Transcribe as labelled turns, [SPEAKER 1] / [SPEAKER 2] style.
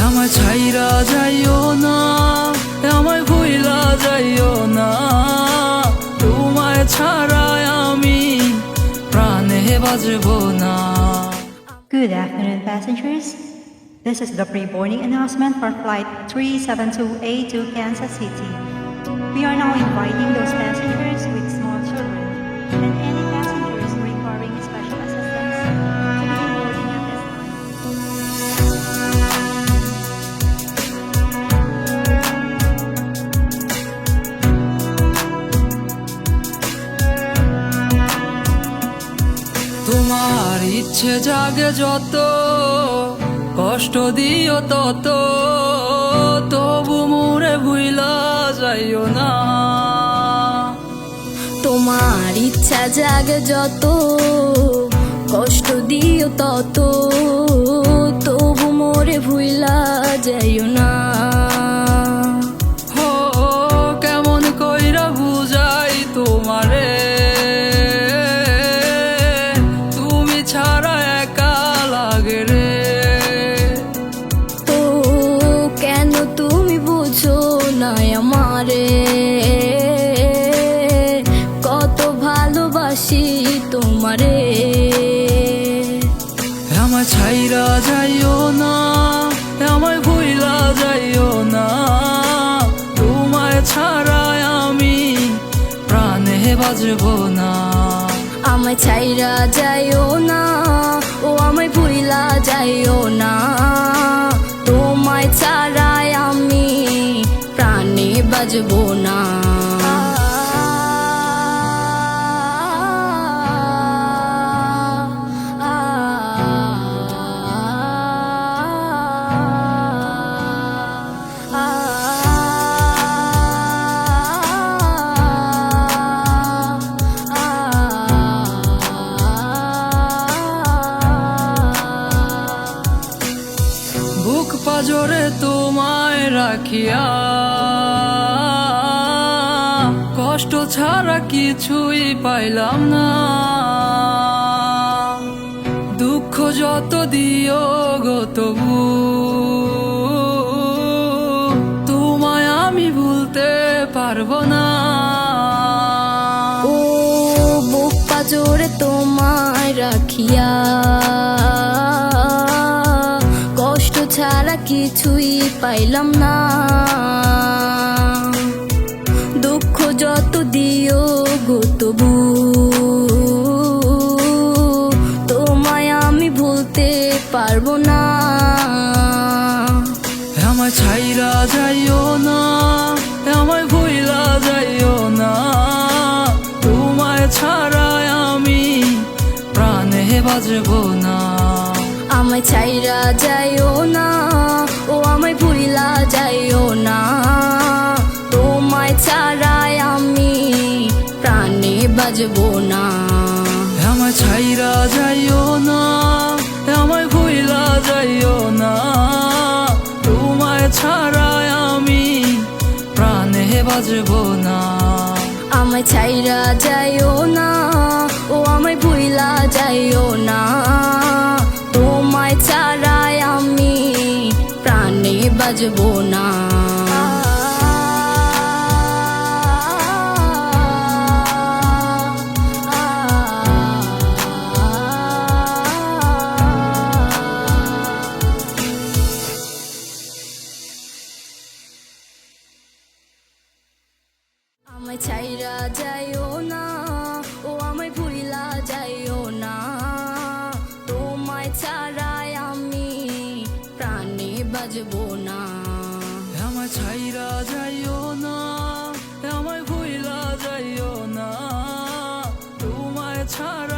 [SPEAKER 1] আমায় ছাইরা যাইও না, আমায় ভুইলা যাইও না, তোমায় ছাড়াই আমি প্রাণে বাজবো না।
[SPEAKER 2] Good afternoon, passengers. This is the pre-boarding announcement for Flight 372A to Kansas City. We are now inviting those passengers with small children and any passengers requiring special assistance to begin boarding at this time.
[SPEAKER 1] তোমার ইচ্ছে জাগে যত, কষ্ট দিও তত, তবু মোরে ভুইলা যাইও না।
[SPEAKER 3] তোমার ইচ্ছা জাগে যত, কষ্ট দিও তত, তবু মোরে ভুইলা যাইও না।
[SPEAKER 1] হো কেমন কইরা বুঝাই তোমারে, তুমি ছাড়া একা লাগে রে।
[SPEAKER 3] তো কেন তুমি বুঝো না আমারে, কত ভালোবাসি তোমারে।
[SPEAKER 1] আমায় ছাইরা যাইও না, আমায় ভুইলা যাইও না, তোমায় ছাড়াই আমি প্রাণে বাজবো না।
[SPEAKER 3] আমায় ছাইরা যাইও না, ও আমায় ভুইলা যাইও না, তোমায় ছাড়াই আমি প্রাণে বাজবো না।
[SPEAKER 1] বুক পাজরে তোমায় রাখিয়া, কষ্ট ছাড়া কিছুই পাইলাম না। দুঃখ যত দিও গো তবু তোমায় আমি ভুলতে পারবো না।
[SPEAKER 3] ও বুক পাজরে তোমায় রাখিয়া, কষ্ট ছাড়া কিছুই পাইলাম না। দুঃখ যত দিও গো তবু তোমায় আমি ভুলতে পারবো না।
[SPEAKER 1] আমায় ছাইরা যাইও না, আমায় ভুইলা যাইও না, তোমায় ছাড়াই আমি প্রাণে বাজবো না।
[SPEAKER 3] আমায় ছাইরা যাইও না, ও আমায় ভুইলা যাইও না, তোমায় ছাড়াই আমি প্রাণে বাজবো না।
[SPEAKER 1] আমায় ছাইরা যাইও না, আমায় ভুইলা যাইও না, তোমায় ছাড়াই আমি প্রাণে বাজবো না।
[SPEAKER 3] আমায় ছাইরা যাইও না, ও আমায় ভুইলা যাইও না, তোমায় ছাড়াই আমি প্রাণে বাজবো না। আমায় ছাইরা যাইও না, ও আমায় ভুইলা যাইও না, তোমায় ছাড়াই আমি প্রাণে বাজবো না।
[SPEAKER 1] আমায় ছাইরা যাইও না, আমায় ভুইলা যাইও না, তোমায় ছাড়া